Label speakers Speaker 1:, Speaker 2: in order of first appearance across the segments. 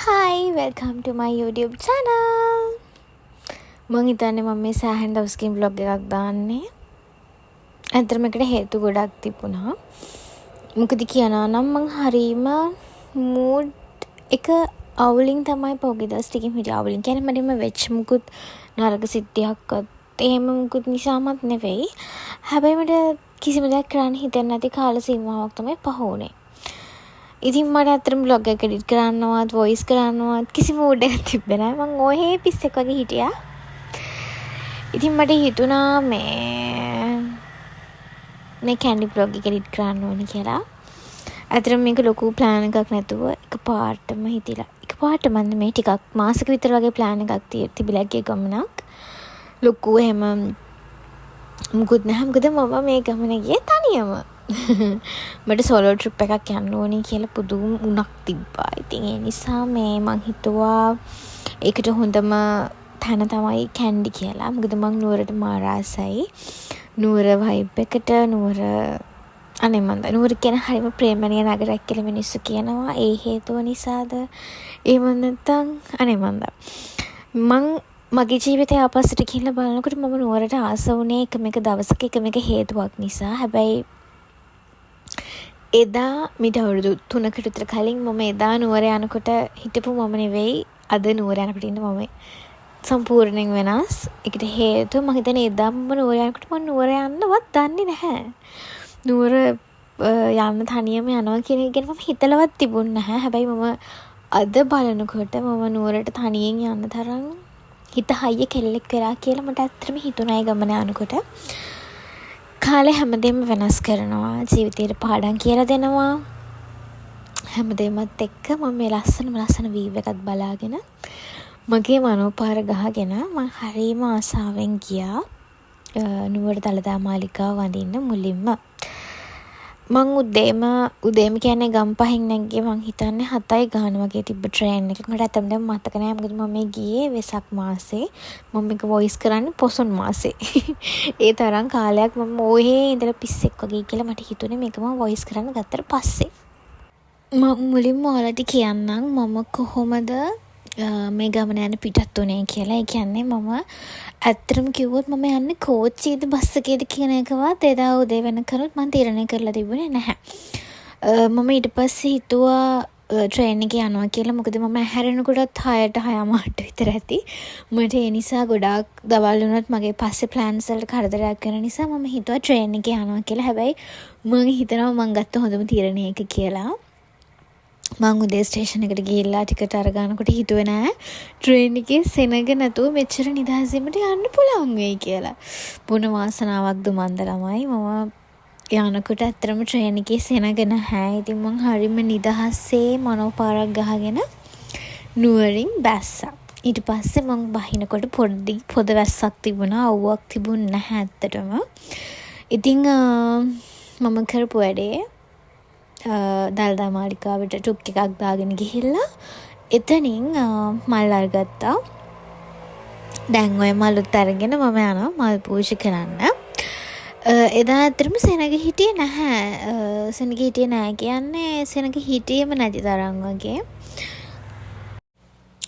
Speaker 1: Hi, welcome to my YouTube channel. මං හිතන්නේ මම මේ සෑහෙන දවසකින් vlog එකක් දාන්නේ. ඇත්තටම ඒකට හේතු ගොඩක් තිබුණා. මොකද කියනවා නම් මං හරීම mood එක අවුලින් තමයි පොගේ දවස් ටිකකින් හිටියේ. අවුලින් කියන්නේ මට වෙච්ච මුකුත් නරක සිද්ධියක්වත් එහෙම මුකුත් නිසාමත් නෙවෙයි. හැබැයි මට කිසිම දෙයක් කරන්න හිතෙන්නේ නැති කාල සීමාවක් තමයි පහ වුණේ. ඉතින් මට අතරම vlog එක edit කරන්නවත් voice කරන්නවත් කිසිම mood එකක් තිබ්බේ නැහැ. මං ඔහේ පිස්සෙක් වගේ හිටියා. ඉතින් මට හිතුණා මේ candy vlog එක edit කරන්න ඕනේ කියලා. අතරම මේක ලොකු plan එකක් නැතුව එකපාරටම හිතිලා. එකපාරටම මේ ටිකක් මාසෙක විතර වගේ plan එකක් තිබිලා ගිය ගමනක්. ලොකු එහෙම මුකුත් නැහැ. මොකද මම මේ ගමන ගියේ තනියම. මට සෝලෝ ට්‍රිප් එකක් යන්න ඕනේ කියලා පුදුම උණක් තිබ්බා. ඉතින් ඒ නිසා මං හිතුවා ඒකට හොඳම තැන තමයි කැන්ඩි කියලා. මොකද මං නුවරට මාර ආසයි. නුවර vibe එකට නුවර නුවර කියන හරිම ප්‍රේමණීය නගරයක් කියලා මිනිස්සු කියනවා. ඒ හේතුව නිසාද එහෙම නැත්නම් මං මගේ ජීවිතය ආපස්සට ගිහිල්ලා බලනකොට මම නුවරට ආස වුණේ එකම එක දවසක එකම එක හේතුවක් නිසා. හැබැයි එදා මිට අවුරුදු 3කට විතර කලින් මම එදා නුවර යනකොට හිටපු මම නෙවෙයි අද නුවර යනකොට ඉන්න මම සම්පූර්ණයෙන් වෙනස්. ඒකට හේතුව මම හිතන්නේ එදා මම නුවර යනකොට මම නුවර යන්නවත් දන්නේ නැහැ. නුවර යන්න තනියම යනවා කියන එක ගැන මම හිතලවත් තිබුණේ නැහැ. හැබැයි මම අද බලනකොට මම නුවරට තනියෙන් යන්න තරම් හිත හයිය කෙල්ලෙක් වෙලා කියලා මට ඇත්තටම හිතුණා ඒ ගමන යනකොට. කාලේ හැමදේම වෙනස් කරනවා. ජීවිතේට පාඩම් කියලා දෙනවා. හැමදේමත් එක්ක මම මේ ලස්සන වීව් එකක් බලාගෙන මගේ මනෝපාර ගහගෙන මම හරීම ආසාවෙන් ගියා නුවර දළදා මාලිගාව වඳින්න මුලින්ම. මං උදේම කියන්නේ ගම්පහින් නැග්ගේ මං හිතන්නේ 7යි ගාන වගේ තිබ්බ ට්‍රේන් එකක්. මට ඇත්තටම දැන් මතක නැහැ. මොකද මම මේ ගියේ වෙසක් මාසේ. මම මේක වොයිස් කරන්නේ පොසොන් මාසේ. ඒ තරම් කාලයක් මම ඔහේ ඉඳලා පිස්සෙක් වගේ කියලා මට හිතුනේ මේක මම වොයිස් කරන්න ගත්තට පස්සේ. මම මුලින්ම ඔයාලට කියන්නම් මම කොහොමද මේ ගමන යන පිටත් උනේ කියලා. ඒ කියන්නේ මම ඇත්තටම කිව්වොත් මම යන්නේ කෝච්චියේද බස් එකේද කියන එකවත් එදා උදේ වෙනකනුත් මම තීරණය කරලා තිබුණේ නැහැ. මම ඊට පස්සේ හිතුවා ට්‍රේන් එකේ යනවා කියලා. මොකද මම හැරෙනකොටත් 6ට 6:00 විතර ඇති. මට ඒ නිසා ගොඩාක් දවල් වුණත් මගේ පස්සේ ප්ලෑන්ස් වලට කරදරයක් වෙන නිසා මම හිතුවා ට්‍රේන් එකේ යනවා කියලා. හැබැයි මම හිතනවා මම ගත්ත හොඳම තීරණය එක කියලා. මං උදේ ස්ටේෂන් එකට ගිහිල්ලා ටිකට් අරගන්නකොට හිතුවේ නෑ ට්‍රේන් එකේ සෙනග නැතුව මෙච්චර නිදහසෙන්ට යන්න පුළුවන් වෙයි කියලා. පුණ වාසනාවක්ද මන්ද ළමයි. මම යනකොට ඇත්තටම ට්‍රේන් එකේ සෙනග නැහැ. ඉතින් මං හරිම නිදහසේ මනෝපාරක් ගහගෙන නුවරින් බැස්සා. ඊට පස්සේ මං බහිනකොට පොඩි පොද වැස්සක් තිබුණා. අවුවක් තිබුණ නැහැ ඇත්තටම. ඉතින් මම කරපු වැඩේ දළදා මාලිගාවට ටුක් එකක් දාගෙන ගිහිල්ලා එතනින් මල් අරගත්තා. දැන් ඔය මලුත් අරගෙන මම යනවා මල් පූජා කරන්න. එදා ඇත්තටම සෙනග හිටියේ නැහැ. සෙනග හිටියේ නැහැ කියන්නේ සෙනග හිටියේම නැති තරම් වගේ.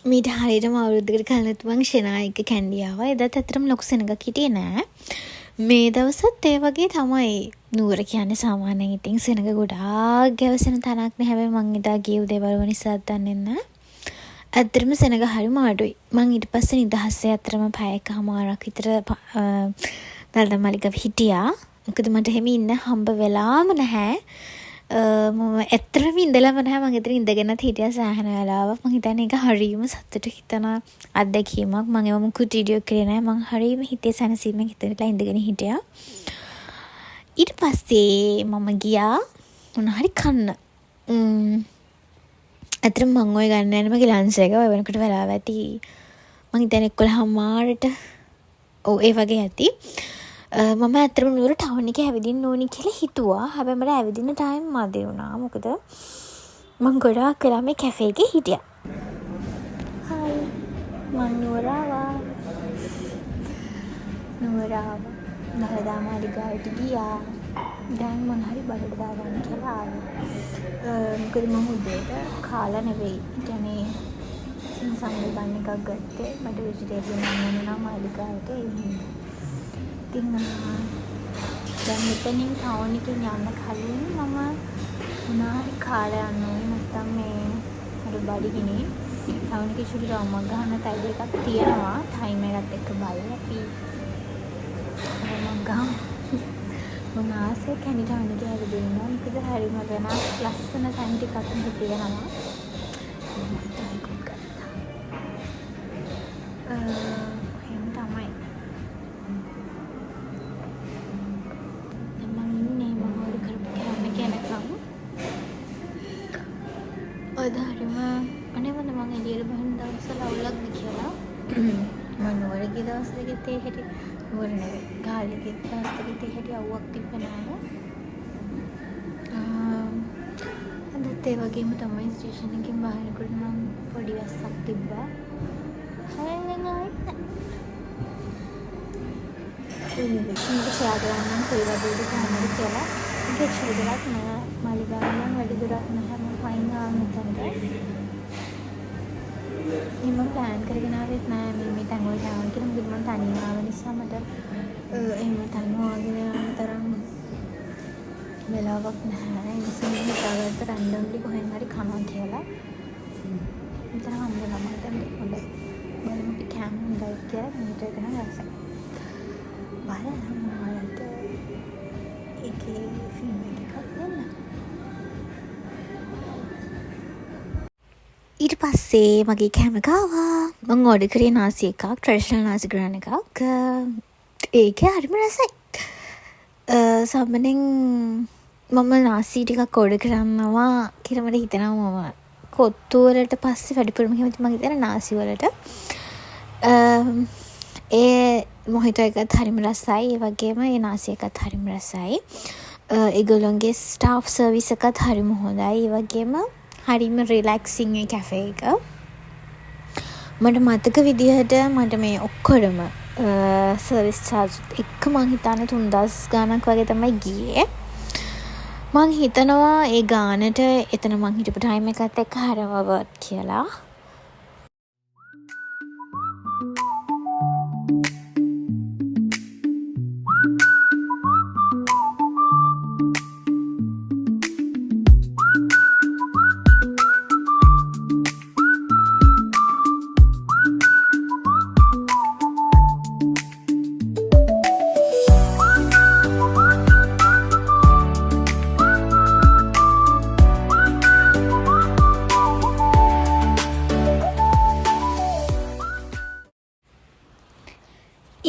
Speaker 1: මීට හරියටම අවුරුද්දකට කලින් මං ෂෙනායික කැන්ඩි ආවා. එදාත් ඇත්තටම ලොකු සෙනගක් හිටියේ නැහැ. මේ දවසත් ඒ වගේ තමයි. නුවර කියන්නේ සාමාන්‍යයෙන් ඉතින් සෙනග ගොඩාක් ගැවසෙන තැනක් නේ. හැබැයි මං එදා ගිය දේවල් නිසා දන්නේ නැහැ. ඇත්තටම සෙනග හරිම අඩුයි. මං ඊට පස්සේ නිදහසේ ඇත්තටම පැයකමාරක් විතර දළදා මාලිගාව හිටියා. මොකද මට එහෙම ඉන්න හම්බ වෙලාම නැහැ. මම ඇත්තටම ඉඳලම නැහැ. මං එතන ඉඳගෙනත් හිටියා සෑහෙන වෙලාවක්. මං හිතන්නේ ඒක හරිම සතුට හිතන අත්දැකීමක්. මං ඒව මුකුත් වීඩියෝ කරේ නැහැ. මං හරිම හිතේ සැනසීමෙන් හිතලා ඉඳගෙන හිටියා. ඊට පස්සේ මම ගියා මොන හරි කන්න. ඇත්තටම මං ඔය ගන්න යන මගේ ලන්ච් එක ඔය වෙනකොට වෙලාව ඇති. මං හිතන්නේ 11:00ට ඔව් ඒ වගේ ඇති. මම ඇත්තටම නුවර ටවුන් එකේ ඇවිදින්න ඕනි කියලා හිතුවා. හැබැයි මට ඇවිදින්න ටයිම් මදි වුණා. මොකද මං ගොඩාක් වෙලා මේ කැෆේ එකේ හිටියා. හායි මං නුවර ආවා. දළදා මාලිගාවට ගියා. දැන් මොන හරි බඩට දාගන්න කියලා ආවා. මොකද මම උදේට කාලා නෙවෙයි. ඒ කියන්නේ චිකන් සම්බල් බන් එකක් ගත්තේ. මට වෙජිටේරියන් නම් ඕන නම් මාලිගාවට ඒ හින්දා. ඉතින් දැන් මෙතනින් ටවුන් එකෙන් යන්න කලින් මම මොනාරි කාලා යන්න ඕනේ. නැත්තම් මේ අර බඩගිනේ ටවුන් එකේ චුටි රවුමක් ගන්න තැයි එකක් තියෙනවා. ටයිම් එකත් එක්ක බලලා අපි මම ගහමු. මම ආසේ කැනි ටවුන් එකේ හැදෙන්නවා. මොකද හරිම වෙනස් ලස්සන තැන් ටිකක් මෙහි තියෙනවා. එහෙම තමයි. මම ඉන්නේ මම ඔය කරපු කෑම කනකම්. අද හරිම අනේවද මම එළියට බහින දවස්වල අවුලක්ද කියලා. මම නුවරගේ දවස් දෙකේ තේ හැටි නුවර නෙවෙයි ගාල්ලේ දවස් දෙකේ තේ හැටි අවුවක් තිබ්බ නෑ. අදත් ඒ වගේම තමයි ස්ටේෂන් එකකින් බහිනකොට නම් පොඩි වැස්සක් තිබ්බා. හැලෙන් ආයිත් මේක සාදරන්න කොයි වගේද කොහමද කියලා ඒක චුදලක් නෑ. මාලිගාවෙන් වැඩි දුරක් නැහැ. මම පයින් ආව මෙතනට. මම ප්ලෑන් කරගෙන ආවෙත් නෑ මේ තැන් වලට යන්න කියලා. මොකද මම තනියම ආව නිසා මට එහෙම තනියම ආගෙන යන්න තරම් වෙලාවක් නැහැ. ඒ නිසා මම හිතාගත්ත රැන්ඩම්ලි කොහෙන් හරි කනවා කියලා. මෙතන හම්බුණා මට හොඳයි. බලමු අපි කෑම හොඳයි කියලා මීට එකන රසයි. බලන්න මොනවද ඒකේ ෆිල්ම් එකක් දෙන්න. ඊට පස්සේ මගේ කෑම කාවා. මම ඕඩර් කරේ නාසි එකක්, ට්‍රැඩිෂනල් නාසි ග්‍රෑන් එකක්. ඒක හරිම රසයි. සම්මනෙන් මම නාසි ටිකක් ඕඩර් කරනවා කියලා මට හිතෙනවා. මම කොත්තු වලට පස්සේ වැඩිපුරම කැමති මම හිතන්නේ නාසි වලට. ඒ මොහිටෝ එකත් හරිම රසයි. ඒ වගේම ඒ නාසි එකත් හරිම රසයි. ඒගොල්ලොන්ගේ ස්ටාෆ් සර්විස් එකත් හරිම හොඳයි. ඒ වගේම හරිම රිලැක්සිං ඒ කැෆේ එක. මට මතක විදිහට මට මේ ඔක්කොම සර්විස් චාර්ජ් එක මං හිතන්නේ 3000 ගාණක් වගේ තමයි ගියේ. මං හිතනවා ඒ ගානට එතන මං හිටපු ටයිම් එකත් එක්ක හරිම වර්ත් කියලා.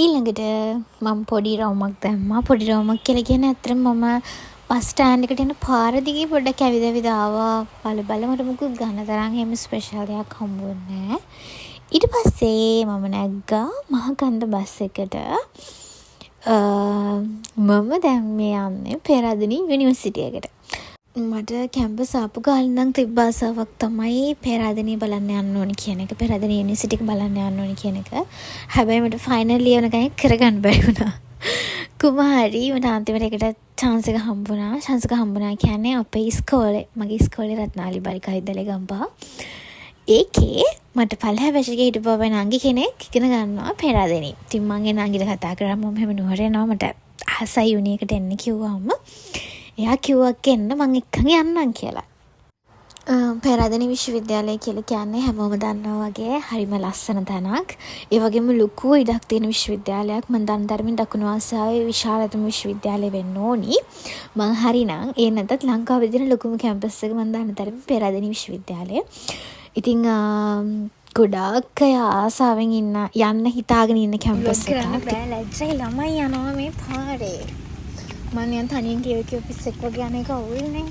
Speaker 1: ඊළඟට මම පොඩි රවුමක් දැම්මා. පොඩි රවුමක් කියලා කියන්නේ අතරම මම බස් ස්ටෑන්ඩ් එකට යන පාර දිගේ පොඩ්ඩක් ඇවිද ආවා. බල මට මොකුත් ගන්න තරම් එහෙම ස්පෙෂල් දෙයක් හම්බුන්නේ නැහැ. ඊට පස්සේ මම නැග්ගා මහකන්ද බස් එකට. මම දැන් මේ යන්නේ පෙරාදෙණිය යුනිවර්සිටි එකට. මට කැම්පස් ආපු කාලේ නම් තිබ්බ ආසාවක් තමයි පෙරාදෙණිය බලන්න යන්න ඕනි කියන එක. පෙරාදෙණිය යුනිවර්සිටි එක බලන්න යන්න ඕනි කියන එක. හැබැයි මට ෆයිනල් ඉයර් එක කරගන්න බැරි වුණා. කුමාරි මට අන්තිමට එකට chance එක හම්බුණා. chance එක හම්බුණා කියන්නේ අපේ ඉස්කෝලේ. මගේ ඉස්කෝලේ රත්නාලි බාලිකා විද්‍යාලේ ගම්පහ. ඒකේ මට පල්ලෙහා බැච් එකේ හිටපු අපේ නංගි කෙනෙක් ඉගෙන ගන්නවා පෙරාදෙණිය. ඉතින් මං ඒ නංගිට කතා කරා මම හැම නුවර යනවා මට ආසයි යුනි එකට එන්න කිව්වම එයා කිව්වා එන්න මං එක්කන් යන්නම් කියලා. පෙරාදෙණිය විශ්වවිද්‍යාලය කියලා කියන්නේ හැමෝම දන්නවා වගේ හරිම ලස්සන තැනක්. ඒ වගේම ලොකු ඉඩක් තියෙන විශ්වවිද්‍යාලයක්. මම දන් ධර්මයෙන් දකුණු ආසියාවේ විශාලතම විශ්වවිද්‍යාලය වෙන්න ඕනි. මං හරිනම් ඒ නැතත් ලංකාවේ තියෙන ලොකුම කැම්පස් එක මම දන්න තරම් පෙරාදෙණිය විශ්වවිද්‍යාලය. ඉතින් ගොඩාක් අය ආසාවෙන් යන්න හිතාගෙන ඉන්න කැම්පස් එකක්. ලැජ්ජයි ළමයි යනවා මේ පාරේ. මම යන් තනියෙන් කියව පිස්සෙක් වගේ යන එක අවුල්නේ.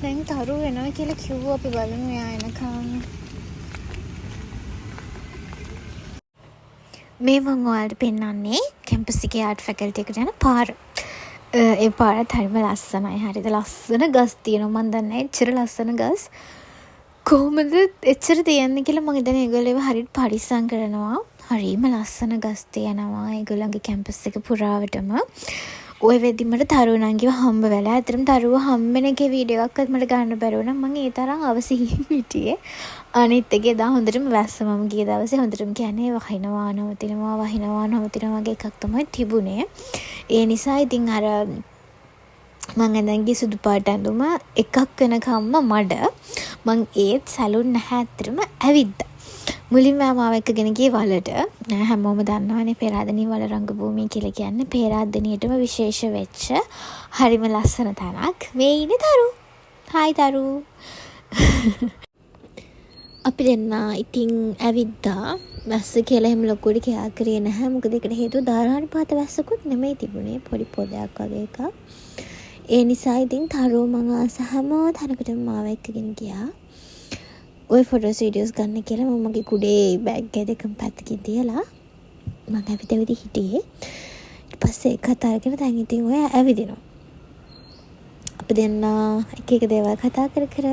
Speaker 1: දැන් තරු වෙනවා කියලා කිව්වා අපි බලමු එයා එනකම්. මේ මම ඔයාලට පෙන්නන්නේ කැම්පස් එකේ ආර්ට් ෆැකල්ටි එකට යන පාර. ඒ පාරත් හරිම ලස්සනයි. හරිද ලස්සන ගස් තියෙනවා. මම දන්නේ එච්චර ලස්සන ගස් කොහොමද එච්චර තියන්නේ කියලා. මම හිතන්නේ ඒගොල්ලෝ ඒව හරියට පරිස්සම් කරනවා. හරිම ලස්සන ගස් තියෙනවා ඒගොල්ලන්ගේ කැම්පස් එක පුරාවටම. ඔය වෙද්දි මට තරුව නංගිව හම්බ වෙලා. ඇත්තටම තරුව හම්බෙන එකේ වීඩියෝ එකක්වත් මට ගන්න බැරි වුණා. මම ඒ තරම් අවසිහින් හිටියේ. අනිත් එකේ දා හොඳටම වැස්ස මම ගිය දවසේ හොඳටම කියන්නේ වහිනවා නවතිනවා වගේ එකක් තමයි තිබුණේ. ඒ නිසා ඉතින් අර මං ඇඳන් ගිය සුදු පාට ඇඳුම එකක් වෙනකම්ම මඩ. මං ඒත් සැලුන් නැහැ ඇත්තටම ඇවිද්දා. මුලින්ම මාව එක්කගෙන ගියේ වලට. හැමෝම දන්නවනේ පේරාදෙණිය වල රංගභූමිය කියලා කියන්නේ පේරාදෙණියටම විශේෂ වෙච්ච හරිම ලස්සන තැනක්. මේ ඉන්නේ තරු. හායි තරු. අපි දෙන්න ඉතින් ඇවිද්දා. වැස්ස කියලා එහෙම ලොකුවට කියා කරේ නැහැ. මොකද ඒකට හේතුව ධාරානිපාත වැස්සකුත් නෙමෙයි තිබුණේ. පොඩි පොදයක් වගේ එකක්. ඒ නිසා ඉතින් තරුව මං ආස හැම තැනකටම මාව එක්කගෙන ගියා. ඔය ෆොටෝස් වීඩියෝස් ගන්න කියලා මම මගේ කුඩේ බෑග් එක දෙකම පැත්තකින් තියලා මම ඇවිත් හිටියේ. ඊට පස්සේ කතා කරගෙන දැන් ඉතින් ඔය ඇවිදිනවා. අපි දෙන්න එක එක දේවල් කතා කර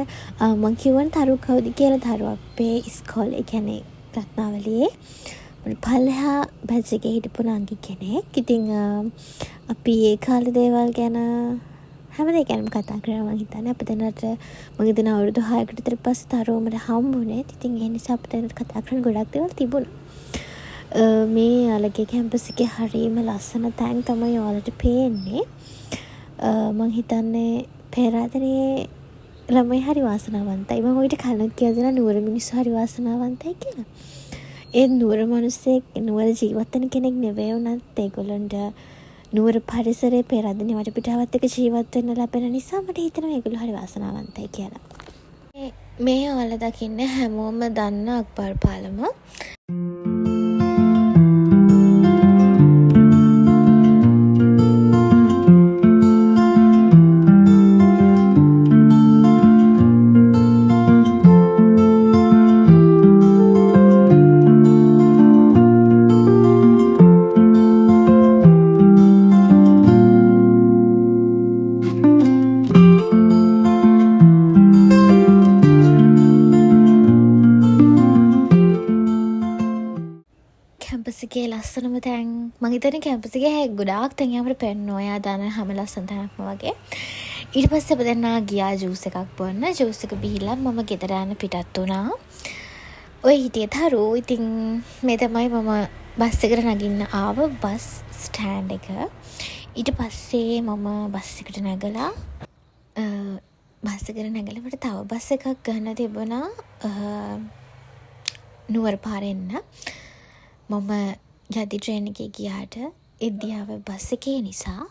Speaker 1: මං කිව්වනේ තරු කවුද කියලා. තරු අපේ ඉස්කෝලේ කියන්නේ රත්නාවලියේ පල්ලෙහා බැච් එකේ හිටපු නංගි කෙනෙක්. ඉතින් අපි ඒ කාලේ දේවල් ගැන හැම දෙයක්ම කතා කරා. මම හිතන්නේ අපිට දැනට මගේ දින අවුරුදු 6කට විතර පස්සේ තරෝමට හම්බුනේ. ඉතින් ඒ නිසා අපිට දැනට කතා කරන්න ගොඩක් දේවල් තිබුණා. මේ යාළගේ කැම්පස් එකේ හරියම ලස්සන තැන් තමයි ඔයාලට පේන්නේ. මම හිතන්නේ පේරාදෙණියේ ළමයි හරි වාසනාවන්තයි. මම ඔයිට කලින් කියලා දෙනා නුවර මිනිස්සු හරි වාසනාවන්තයි කියලා. ඒ නුවර මිනිස්සෙක් නුවර ජීවත් වෙන කෙනෙක් නෙවෙයි උනත් ඒගොල්ලන්ට නුවර පරිසරයේ පේරාදෙණිය වටපිටාවත් එක්ක ජීවත් වෙන්න ලැබෙන නිසා මට හිතෙනවා ඒගොල්ලෝ හරි වාසනාවන්තයි කියලා. මේ ඔයාලා දකින්න හැමෝම දන්න අක්බර් පාලම. කැම්පස් එකේ ලස්සනම තැන් මම හිතන්නේ කැම්පස් එකේ ගොඩාක් තැන් අපිට පෙන්වනවා. ඔයා දාන හැම ලස්සන තැනක්ම වගේ. ඊට පස්සේ අපි දෙන්නා ගියා ජූස් එකක් බොන්න. ජූස් එක බීලා මම ගෙදර යන්න පිටත් වුණා. ඔය හිටියේ තරු. ඉතින් මේ තමයි මම බස් එකට නගින්න ආව බස් ස්ටෑන්ඩ් එක. ඊට පස්සේ මම බස් එකට නැගලා බස් එකට නැගලා මට තව බස් එකක් ගන්න තිබුණා නුවර පාරේ එන්න. මම යදි ට්‍රේන් එකේ ගියාට ඉන්දියාව බස් එකේ නිසා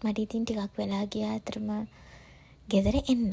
Speaker 1: මට ඉතින් ටිකක් වෙලා ගියා අතරම ගෙදර එන්න.